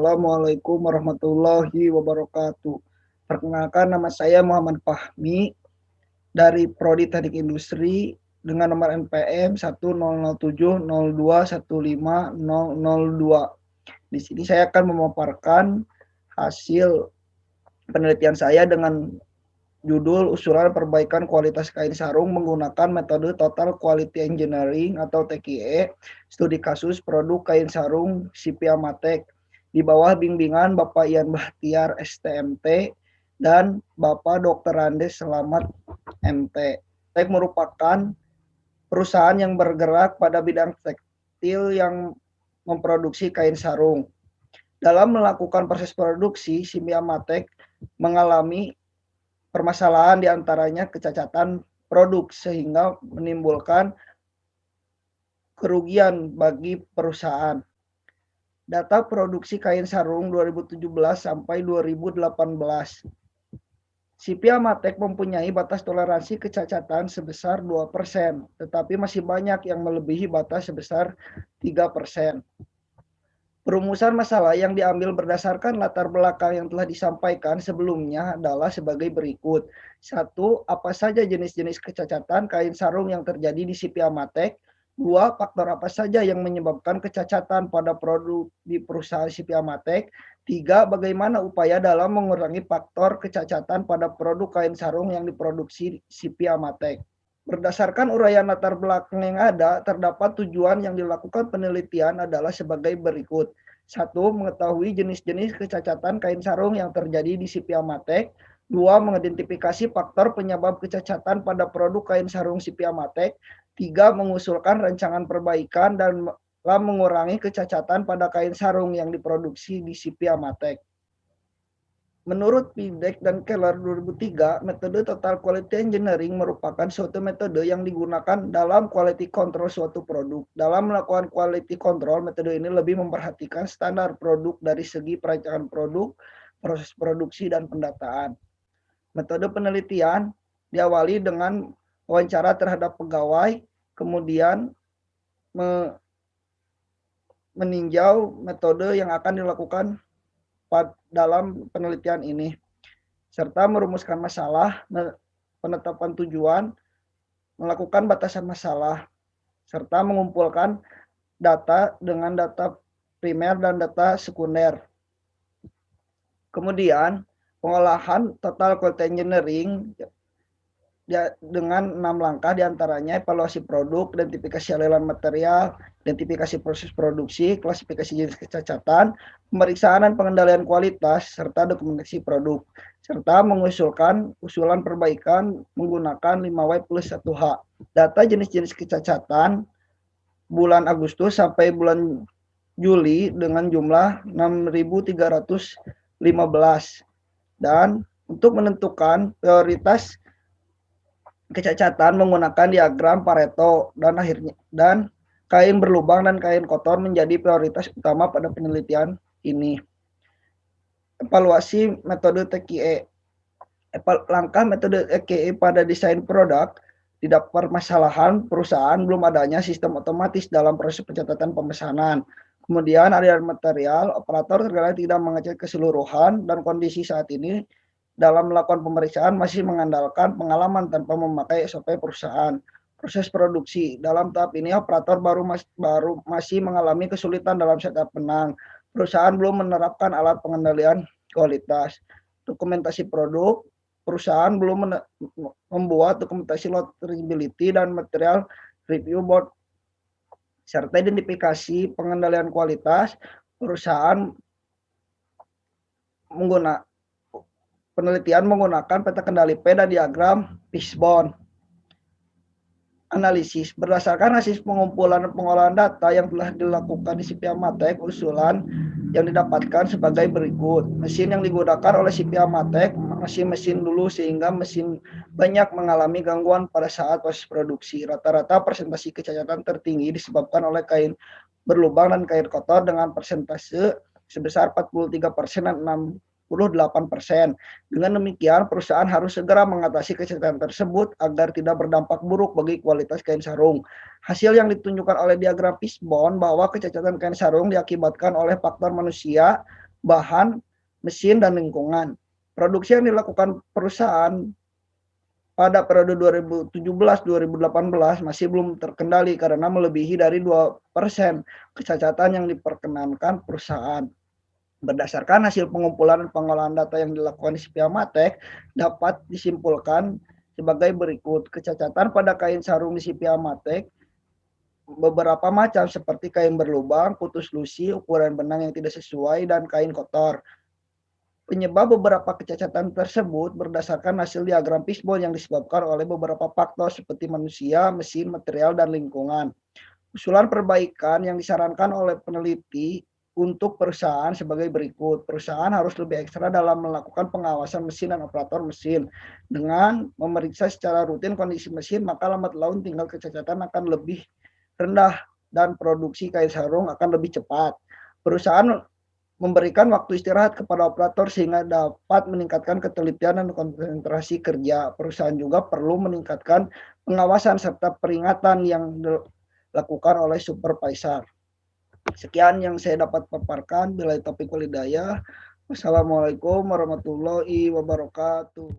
Assalamualaikum warahmatullahi wabarakatuh. Perkenalkan, nama saya Muhammad Fahmi dari Prodi Teknik Industri dengan nomor NPM 100702150002. Di sini saya akan memaparkan hasil penelitian saya dengan judul usulan perbaikan kualitas kain sarung menggunakan metode Total Quality Engineering atau TQE, studi kasus produk kain sarung Sipia Matek di bawah bimbingan Bapak Ian Bahtiar STMT dan Bapak Dr. Andes Selamat MT. Matek merupakan perusahaan yang bergerak pada bidang tekstil yang memproduksi kain sarung. Dalam melakukan proses produksi, Sipia Matek mengalami permasalahan diantaranya kecacatan produk sehingga menimbulkan kerugian bagi perusahaan. Data produksi kain sarung 2017 sampai 2018. Sipia Matek mempunyai batas toleransi kecacatan sebesar 2%, tetapi masih banyak yang melebihi batas sebesar 3%. Perumusan masalah yang diambil berdasarkan latar belakang yang telah disampaikan sebelumnya adalah sebagai berikut. 1. Apa saja jenis-jenis kecacatan kain sarung yang terjadi di Sipia Matek? 2. Faktor apa saja yang menyebabkan kecacatan pada produk di perusahaan Sipia Matek? 3. Bagaimana upaya dalam mengurangi faktor kecacatan pada produk kain sarung yang diproduksi Sipia Matek? Berdasarkan uraian latar belakang yang ada, terdapat tujuan yang dilakukan penelitian adalah sebagai berikut. 1. Mengetahui jenis-jenis kecacatan kain sarung yang terjadi di Sipia Matek. 2. Mengidentifikasi faktor penyebab kecacatan pada produk kain sarung Sipia Matek. 3. Mengusulkan rancangan perbaikan dan mengurangi kecacatan pada kain sarung yang diproduksi di Sipia Matek. Menurut Pidek dan Keller 2003, metode Total Quality Engineering merupakan suatu metode yang digunakan dalam quality control suatu produk. Dalam melakukan quality control, metode ini lebih memperhatikan standar produk dari segi perancangan produk, proses produksi, dan pendataan. Metode penelitian diawali dengan wawancara terhadap pegawai, kemudian meninjau metode yang akan dilakukan dalam penelitian ini, serta merumuskan masalah, penetapan tujuan, melakukan batasan masalah, serta mengumpulkan data dengan data primer dan data sekunder. Kemudian, pengolahan Total Quality Engineering dengan 6 langkah diantaranya evaluasi produk, identifikasi aliran material, identifikasi proses produksi, klasifikasi jenis kecacatan, pemeriksaan dan pengendalian kualitas, serta dokumentasi produk, serta mengusulkan usulan perbaikan menggunakan 5W plus 1H. Data jenis-jenis kecacatan bulan Agustus sampai bulan Juli dengan jumlah 6.315. Dan untuk menentukan prioritas kecacatan menggunakan diagram Pareto dan kain berlubang dan kain kotor menjadi prioritas utama pada penelitian ini. Evaluasi metode TQE. Langkah metode TQE pada desain produk tidak permasalahan perusahaan belum adanya sistem otomatis dalam proses pencatatan pemesanan. Kemudian aliran material, operator terkadang tidak mengecek keseluruhan dan kondisi saat ini dalam melakukan pemeriksaan masih mengandalkan pengalaman tanpa memakai SOP perusahaan. Proses produksi. Dalam tahap ini operator baru masih mengalami kesulitan dalam setup benang. Perusahaan belum menerapkan alat pengendalian kualitas. Dokumentasi produk. Perusahaan belum membuat dokumentasi lot traceability dan material review board serta identifikasi pengendalian kualitas. Perusahaan penelitian menggunakan peta kendali P dan diagram Fishbone. Analisis. Berdasarkan hasil pengumpulan dan pengolahan data yang telah dilakukan di Sipia Matek, usulan yang didapatkan sebagai berikut. Mesin yang digunakan oleh Sipia Matek masih mesin dulu sehingga mesin banyak mengalami gangguan pada saat proses produksi. Rata-rata presentasi kecacatan tertinggi disebabkan oleh kain berlubang dan kain kotor dengan persentase sebesar 43% dan 68%. Dengan demikian, perusahaan harus segera mengatasi kecacatan tersebut agar tidak berdampak buruk bagi kualitas kain sarung. Hasil yang ditunjukkan oleh diagram Fishbone bahwa kecacatan kain sarung diakibatkan oleh faktor manusia bahan, mesin, dan lingkungan. Produksi yang dilakukan perusahaan pada periode 2017-2018 masih belum terkendali karena melebihi dari 2% kecacatan yang diperkenankan perusahaan. Berdasarkan hasil pengumpulan dan pengolahan data yang dilakukan di Sipiamatek, dapat disimpulkan sebagai berikut. Kecacatan pada kain sarung di Sipiamatek beberapa macam seperti kain berlubang, putus lusi, ukuran benang yang tidak sesuai, dan kain kotor. Penyebab beberapa kecacatan tersebut berdasarkan hasil diagram fishbone yang disebabkan oleh beberapa faktor seperti manusia, mesin, material, dan lingkungan. Usulan perbaikan yang disarankan oleh peneliti untuk perusahaan sebagai berikut. Perusahaan harus lebih ekstra dalam melakukan pengawasan mesin dan operator mesin. Dengan memeriksa secara rutin kondisi mesin, maka lambat laun tinggal kecacatan akan lebih rendah dan produksi kain sarung akan lebih cepat. Perusahaan memberikan waktu istirahat kepada operator sehingga dapat meningkatkan ketelitian dan konsentrasi kerja. Perusahaan juga perlu meningkatkan pengawasan serta peringatan yang dilakukan oleh supervisor. Sekian yang saya dapat paparkan. Bila topik walidaya. Wassalamualaikum warahmatullahi wabarakatuh.